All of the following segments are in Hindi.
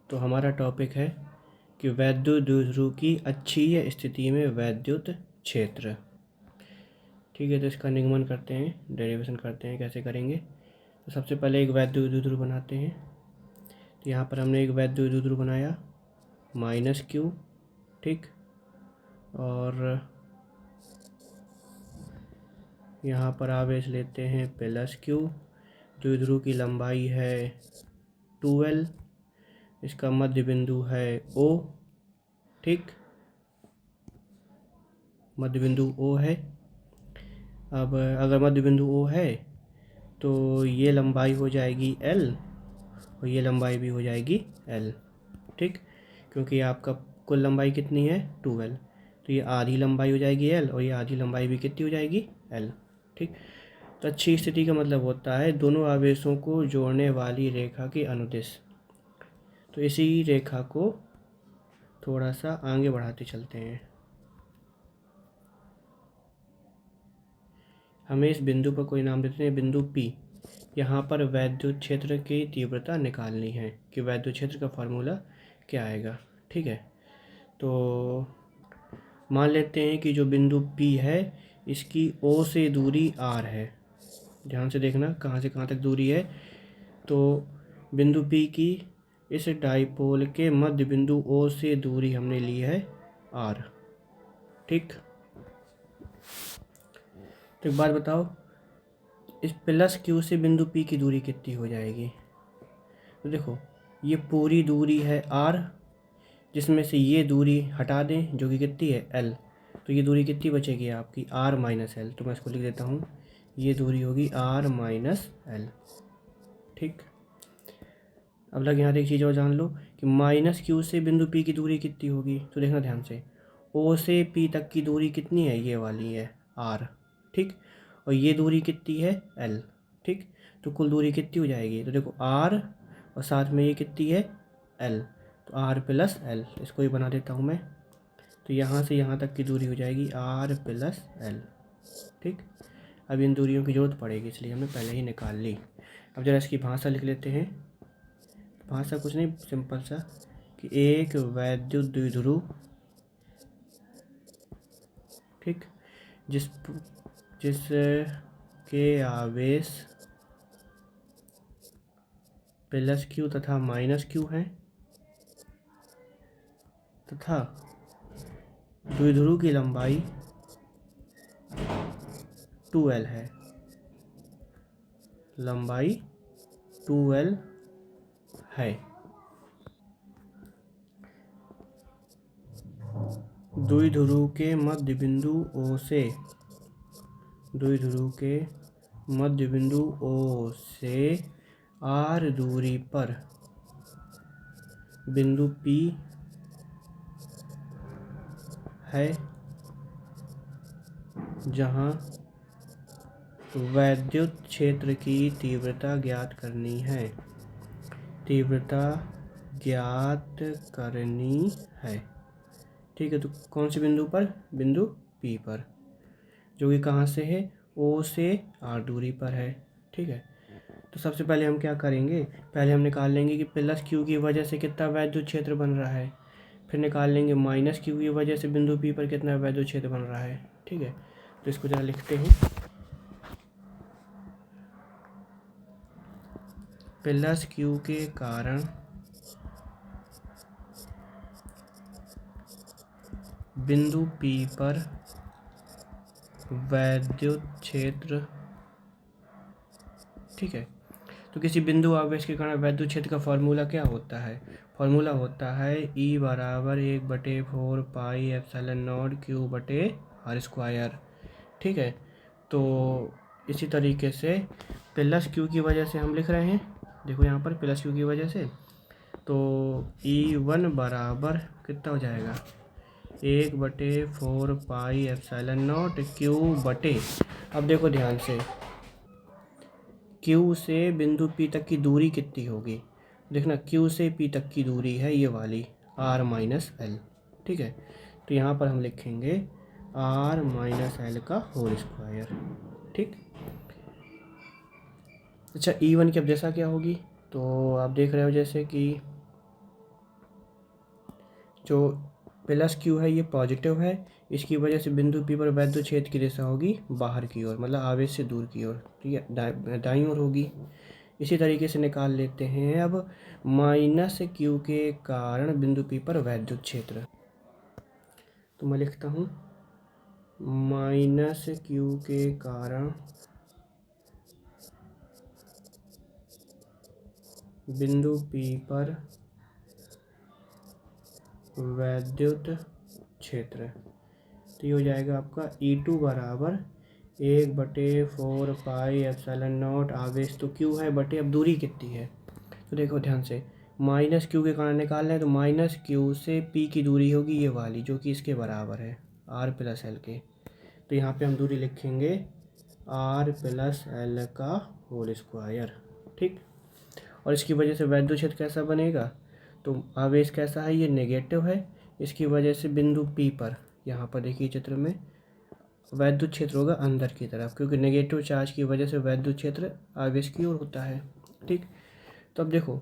तो हमारा टॉपिक है कि वैद्युत द्विध्रुव की अक्षीय स्थिति में वैद्युत क्षेत्र। ठीक है, तो इसका निगमन करते हैं, डेरिवेशन करते हैं। कैसे करेंगे? तो सबसे पहले एक वैद्युत द्विध्रुव बनाते हैं। तो यहाँ पर हमने एक वैद्युत द्विध्रुव बनाया -q, ठीक, और यहाँ पर आवेश लेते हैं +q। द्विध्रुव की लंबाई है 2l, इसका मध्य बिंदु है O, ठीक, मध्य बिंदु O है। अब अगर मध्य बिंदु O है तो ये लंबाई हो जाएगी L और ये लंबाई भी हो जाएगी L, ठीक, क्योंकि आपका कुल लंबाई कितनी है 2l, तो ये आधी लंबाई हो जाएगी L और ये आधी लंबाई भी कितनी हो जाएगी L, ठीक। तो अच्छी स्थिति का मतलब होता है दोनों आवेशों को जोड़ने वाली रेखा के अनुदिश। तो इसी रेखा को थोड़ा सा आगे बढ़ाते चलते हैं। हमें इस बिंदु पर कोई नाम देते हैं बिंदु P। यहाँ पर वैद्युत क्षेत्र की तीव्रता निकालनी है कि वैद्युत क्षेत्र का फार्मूला क्या आएगा, ठीक है। तो मान लेते हैं कि जो बिंदु P है इसकी O से दूरी R है। ध्यान से देखना कहाँ से कहाँ तक दूरी है। तो बिंदु P की इस डाइपोल के मध्य बिंदु O से दूरी हमने ली है R, ठीक। तो एक बात बताओ, इस +q से बिंदु P की दूरी कितनी हो जाएगी? तो देखो ये पूरी दूरी है R, जिसमें से ये दूरी हटा दें जो कि कितनी है L, तो ये दूरी कितनी बचेगी आपकी R - L। तो मैं इसको लिख देता हूँ, ये दूरी होगी R - L, ठीक। अब लग यहाँ एक चीज़ और जान लो कि -q से बिंदु P की दूरी कितनी होगी। तो देखना ध्यान से, O से P तक की दूरी कितनी है, ये वाली है R, ठीक, और ये दूरी कितनी है L, ठीक। तो कुल दूरी कितनी हो जाएगी? तो देखो R और साथ में ये कितनी है L, तो R + L, इसको ही बना देता हूँ मैं। तो यहाँ से यहाँ तक की दूरी हो जाएगी R + L, ठीक। अब इन दूरियों की ज़रूरत पड़ेगी इसलिए हमने पहले ही निकाल ली। अब जरा इसकी भाषा लिख लेते हैं। भाषा कुछ नहीं, सिंपल सा कि एक वैद्युत द्विध्रुव, ठीक, जिस के आवेश +q तथा -q हैं तथा द्विध्रुव की लंबाई 2l है, लंबाई 2l है। द्विध्रुव के मध्य बिंदु O से, द्विध्रुव के मध्य बिंदु O से R दूरी पर बिंदु P है, जहाँ वैद्युत क्षेत्र की तीव्रता ज्ञात करनी है, तीव्रता ज्ञात करनी है, ठीक है। तो कौन से बिंदु पर? बिंदु P पर, जो कि कहाँ से है? O से R दूरी पर है, ठीक है। तो सबसे पहले हम क्या करेंगे, पहले हम निकाल लेंगे कि +q की वजह से कितना वैद्युत क्षेत्र बन रहा है, फिर निकाल लेंगे -q की वजह से बिंदु P पर कितना वैद्युत क्षेत्र बन रहा है, ठीक है। तो इसको जरा लिखते हैं, +q के कारण बिंदु P पर वैद्युत क्षेत्र, ठीक है। तो किसी बिंदु आवेश के कारण वैद्युत क्षेत्र का फॉर्मूला क्या होता है? फॉर्मूला होता है E = 1/4 πε0 Q/r², ठीक है। तो इसी तरीके से +q की वजह से हम लिख रहे हैं, देखो यहाँ पर +q की वजह से, तो E1 बराबर कितना हो जाएगा 1/4 πε0 Q/, अब देखो ध्यान से, Q से बिंदु P तक की दूरी कितनी होगी? देखना Q से P तक की दूरी है ये वाली R - L, ठीक है। तो यहाँ पर हम लिखेंगे R - L का होल स्क्वायर, ठीक। अच्छा E1 की अब जैसा क्या होगी, तो आप देख रहे हो जैसे कि जो प्लस क्यू है ये पॉजिटिव है, इसकी वजह से बिंदु पी पर वैद्युत क्षेत्र की दिशा होगी बाहर की ओर, मतलब आवेश से दूर की ओर, ठीक है, दाईं ओर होगी। इसी तरीके से निकाल लेते हैं अब माइनस क्यू के कारण बिंदु पी पर वैद्युत क्षेत्र। तो मैं लिखता हूँ माइनस क्यू के कारण बिंदु पी पर वैद्युत क्षेत्र। तो ये हो जाएगा आपका E2 बराबर 1/4 पाई एप्सिलॉन नॉट आवेश तो क्यू है बटे अब दूरी कितनी है। तो देखो ध्यान से, माइनस क्यू के कारण निकाल रहे हैं तो माइनस क्यू से पी की दूरी होगी ये वाली जो कि इसके बराबर है आर प्लस एल के। तो यहाँ पे हम दूरी लिखेंगे आर प्लस एल का होल स्क्वायर, ठीक। और इसकी वजह से वैद्युत क्षेत्र कैसा बनेगा, तो आवेश कैसा है, ये नेगेटिव है, इसकी वजह से बिंदु पी पर, यहाँ पर देखिए चित्र में, वैद्युत क्षेत्र होगा अंदर की तरफ, क्योंकि नेगेटिव चार्ज की वजह से वैद्युत क्षेत्र आवेश की ओर होता है, ठीक। तो अब देखो,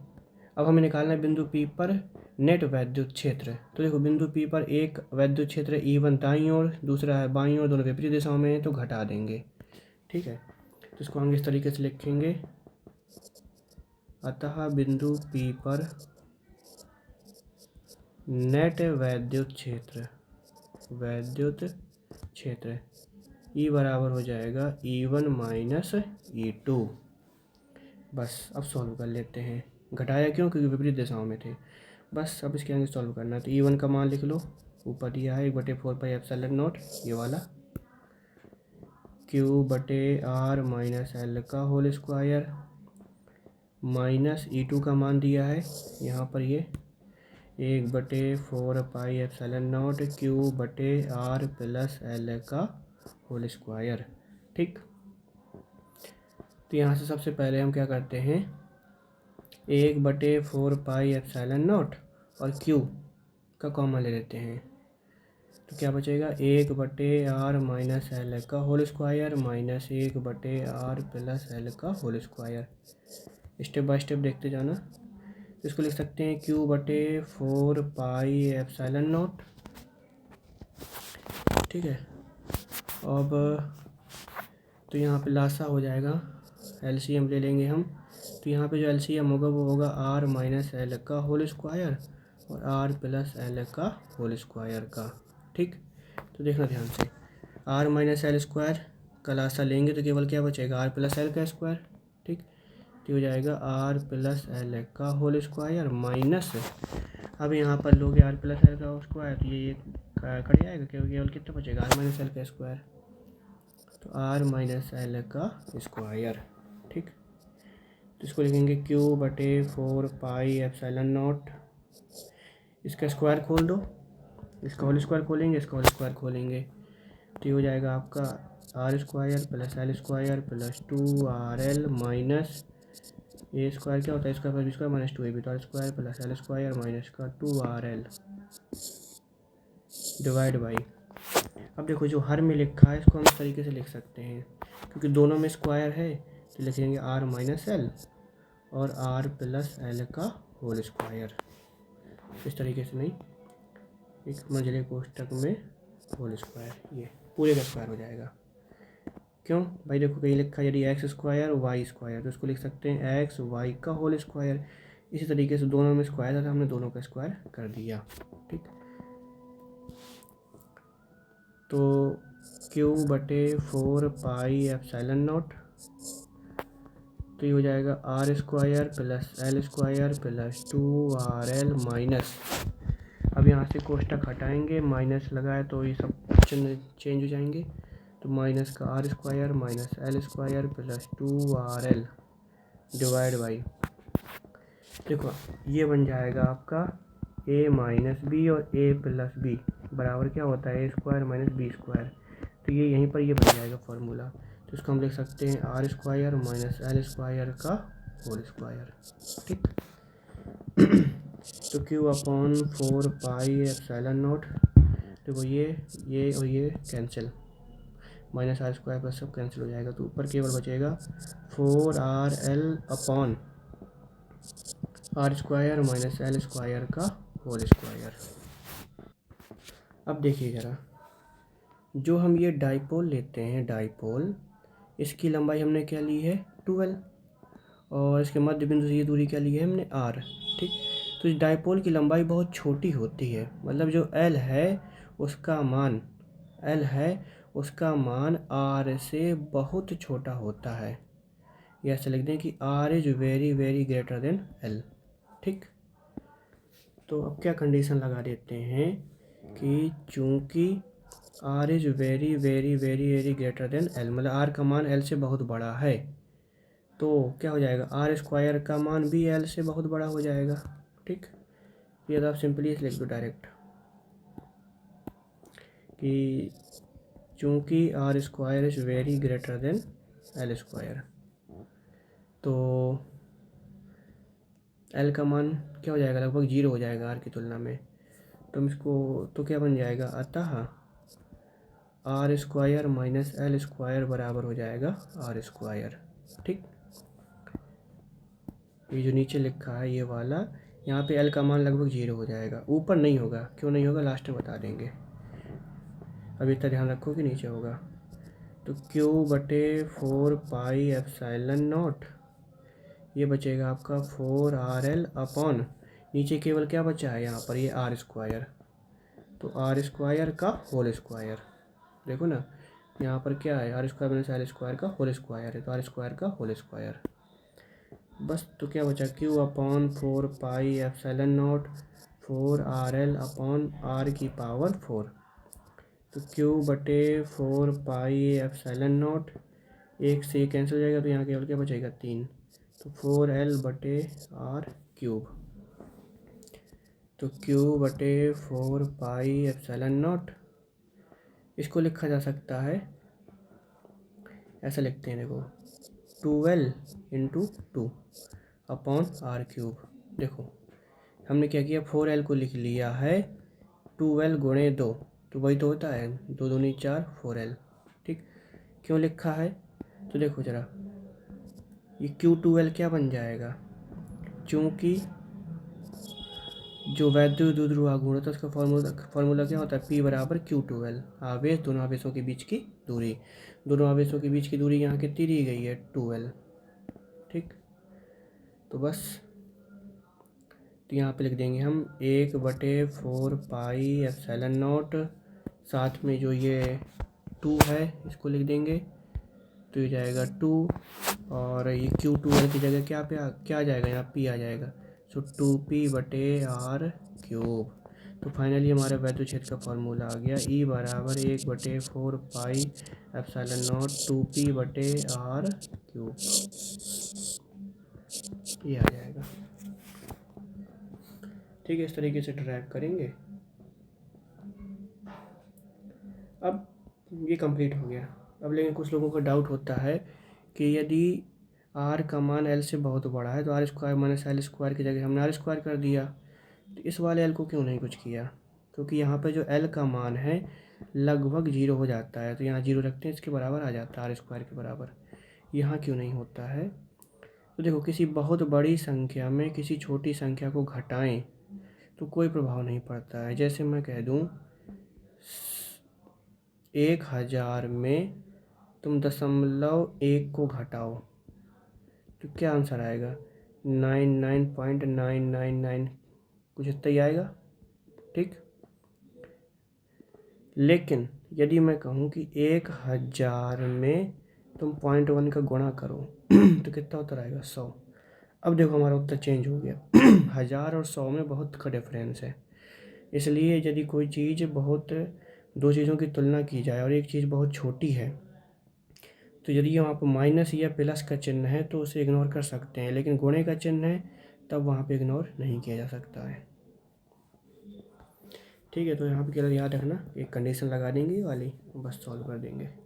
अब हमें निकालना है बिंदु पी पर नेट वैद्युत क्षेत्र। तो देखो बिंदु पी पर एक वैद्युत क्षेत्र E1 दाईं ओर, दूसरा है बाईं ओर, दोनों विपरीत दिशाओं में है, तो घटा देंगे, ठीक है। तो इसको हम इस तरीके से लिखेंगे, अतः बिंदु पी पर नेट वैद्युत क्षेत्र E बराबर हो जाएगा E1 माइनस E2। बस अब सॉल्व कर लेते हैं, घटाया क्यों, क्योंकि विपरीत दिशाओं में थे। बस अब इसके आगे सॉल्व करना है। तो E1 का मान लिख लो, ऊपर दिया है 1/4 पाई एप्सिलॉन नॉट ये वाला, Q बटे आर माइनस एल का होल स्क्वायर, माइनस E2 का मान दिया है यहाँ पर ये 1/4 पाई एप्सिलॉन नॉट Q बटे आर प्लस एल का होल स्क्वायर, ठीक। तो यहाँ से सबसे पहले हम क्या करते हैं, 1/4 पाई एप्सिलॉन नॉट और Q का कॉमन ले लेते हैं। तो क्या बचेगा, 1/r माइनस एल का whole square minus 1/r plus L का whole square. Step by step देखते जाना। तो इसको लिख सकते हैं Q/4 पाई एप्सिलॉन नॉट, ठीक है। अब तो यहाँ पे लासा हो जाएगा, LCM ले लेंगे हम। तो यहाँ पे जो LCM होगा वो होगा r माइनस एल का होल स्क्वायर और r प्लस एल का होल स्क्वायर का, ठीक। तो देखना ध्यान से, r माइनस एल स्क्वायर का लासा लेंगे तो केवल क्या बचेगा, r प्लस एल का स्क्वायर, ठीक। तो हो जाएगा r प्लस एल का होल स्क्वायर माइनस, अब यहाँ पर लोगे r प्लस एल का स्क्वायर तो ये कट जाएगा, केवल कितना बचेगा, r माइनस एल का स्क्वायर, तो r माइनस एल का स्क्वायर, ठीक। तो इसको लिखेंगे Q/4 पाई एप्सिलॉन नॉट, इसका स्क्वायर खोल दो, इसका होल स्क्वायर खोलेंगे, इसका होल स्क्वायर खोलेंगे, तो ये हो जाएगा आपका R square plus L square plus 2RL minus A square क्या होता है, square plus B square minus 2AB, तो R square plus L square minus का 2RL डिवाइड बाई। अब देखो जो हर में लिखा है इसको हम इस तरीके से लिख सकते हैं, क्योंकि दोनों में स्क्वायर है तो लिखेंगे r माइनस एल और r प्लस एल का होल स्क्वायर, इस तरीके से नहीं, एक मंझले कोष्ठक में होल स्क्वायर, ये पूरे का स्क्वायर हो जाएगा। क्यों भाई, देखो कहीं लिखा है यदि एक्स स्क्वायर वाई स्क्वायर, तो इसको लिख सकते हैं एक्स वाई का होल स्क्वायर। इसी तरीके से दोनों में स्क्वायर था, हमने दोनों का स्क्वायर कर दिया, ठीक। तो Q/4 पाई एप्सिलॉन नॉट, तो ये हो जाएगा R square plus L square plus 2RL minus, अब यहाँ से कोष्ठक हटाएंगे, माइनस लगाए तो ये सब चिन्ह चेंज हो जाएंगे, तो माइनस का R square minus L square plus 2RL divide by, देखो ये बन जाएगा आपका a माइनस बी और a प्लस बी बराबर क्या होता है, a स्क्वायर माइनस बी स्क्वायर। तो ये यहीं पर ये बन जाएगा फार्मूला, तो इसको हम लिख सकते हैं R square minus L square का होल स्क्वायर, ठीक। तो Q/4 पाई एप्सिलॉन नॉट, देखो ये और ये cancel, minus R square plus सब कैंसिल हो जाएगा, तो ऊपर केवल बचेगा 4RL upon R square minus L square का होल स्क्वायर। अब देखिए ज़रा, जो हम ये डाइपोल लेते हैं, डाइपोल, इसकी लंबाई हमने क्या ली है 12, और इसके मध्य बिंदु से ये दूरी क्या ली है हमने r। ठीक, तो इस डाइपोल की लंबाई बहुत छोटी होती है, मतलब जो l है उसका मान r से बहुत छोटा होता है। या ऐसे लिख दें कि r is very very greater then l। ठीक, तो अब क्या कंडीशन लगा देते हैं कि चूंकि r is very very very very greater then l, मतलब r का मान l से बहुत बड़ा है, तो क्या हो जाएगा, आर स्क्वायर का मान भी एल से बहुत बड़ा हो जाएगा। ठीक, ये तो आप सिंपली लिख दो डायरेक्ट कि चूंकि R square is very greater than L square, तो एल का मान क्या हो जाएगा, लगभग 0 हो जाएगा आर की तुलना में। तो हम इसको, तो क्या बन जाएगा, अतः R square minus L square बराबर हो जाएगा आर स्क्वायर। ठीक, ये जो नीचे लिखा है ये वाला, यहाँ पे एल का मान लगभग 0 हो जाएगा, ऊपर नहीं होगा। क्यों नहीं होगा लास्ट में बता देंगे, अभी इतना ध्यान रखो कि नीचे होगा। तो Q/4 पाई एप्सिलॉन नॉट, ये बचेगा आपका 4RL अपॉन, नीचे केवल क्या बचा है यहाँ पर, ये आर स्क्वायर, तो आर स्क्वायर का होल स्क्वायर। देखो ना यहाँ पर क्या है, R square minus L square का होल स्क्वायर है, तो आर स्क्वायर का होल स्क्वायर। बस, तो क्या बचा, Q/4 pi epsilon naught 4RL upon r की पावर 4। तो Q/4 पाई एप्सिलॉन नॉट, एक से कैंसिल हो जाएगा, तो यहाँ केवल क्या बचेगा 3, तो 4L/r³। तो Q/4 पाई एप्सिलॉन नॉट, इसको लिखा जा सकता है, ऐसा लिखते हैं देखो, 12 × 2 अपॉन r³। देखो हमने क्या किया, 4L को लिख लिया है 12 × 2, तो वही तो होता है 2 दूनी 4 4L। ठीक, क्यों लिखा है, तो देखो ज़रा, ये Q12 क्या बन जाएगा, चूँकि जो वैद्युत द्विध्रुव आघूर्ण होता है उसका फॉर्मूला क्या होता है, P/Q12, आवेश, दोनों आवेशों के बीच की दूरी। दोनों आवेशों के बीच की दूरी यहाँ कितनी दी गई है 12। ठीक, तो बस, तो यहाँ पे लिख देंगे हम 1/4 पाई एप्सिलॉन नॉट, साथ में जो ये 2 है इसको लिख देंगे, तो ये जाएगा 2, और ये Q12 की जगह क्या आ जाएगा, यहाँ P आ जाएगा, सो 2P/r³। तो फाइनली हमारा वैद्युत क्षेत्र का फॉर्मूला आ गया, E = 1/4 pi epsilon not 2P/r³, ये आ जाएगा। ठीक है, इस तरीके से ड्राइव करेंगे। अब ये कंप्लीट हो गया। अब लेकिन कुछ लोगों का डाउट होता है कि यदि r का मान l से बहुत बड़ा है, तो R square minus L square की जगह हमने आर स्क्वायर कर दिया, तो इस वाले l को क्यों नहीं कुछ किया, क्योंकि यहाँ पे जो l का मान है लगभग 0 हो जाता है, तो यहाँ 0 रखते हैं, इसके बराबर आ जाता है आर स्क्वायर के बराबर। यहाँ क्यों नहीं होता है, तो देखो, किसी बहुत बड़ी संख्या में किसी छोटी संख्या को घटाएं तो कोई प्रभाव नहीं पड़ता है। जैसे मैं कह दूँ 1000 में तुम 0.1 को घटाओ, तो क्या आंसर आएगा, 99.999 कुछ इतना ही आएगा। ठीक, लेकिन यदि मैं कहूँ कि 1000 में तुम 0.1 का गुणा करो तो कितना उत्तर आएगा 100। अब देखो हमारा उत्तर चेंज हो गया 1000 और 100 में बहुत का डिफरेंस है। इसलिए यदि कोई चीज़ बहुत, दो चीज़ों की तुलना की जाए और एक चीज़ बहुत छोटी है, तो यदि वहाँ पर माइनस या प्लस का चिन्ह है तो उसे इग्नोर कर सकते हैं, लेकिन गुणे का चिन्ह है तब वहाँ पे इग्नोर नहीं किया जा सकता है। ठीक है, तो यहाँ पे केवल याद रखना, एक कंडीशन लगा देंगे वाली, बस सॉल्व कर देंगे।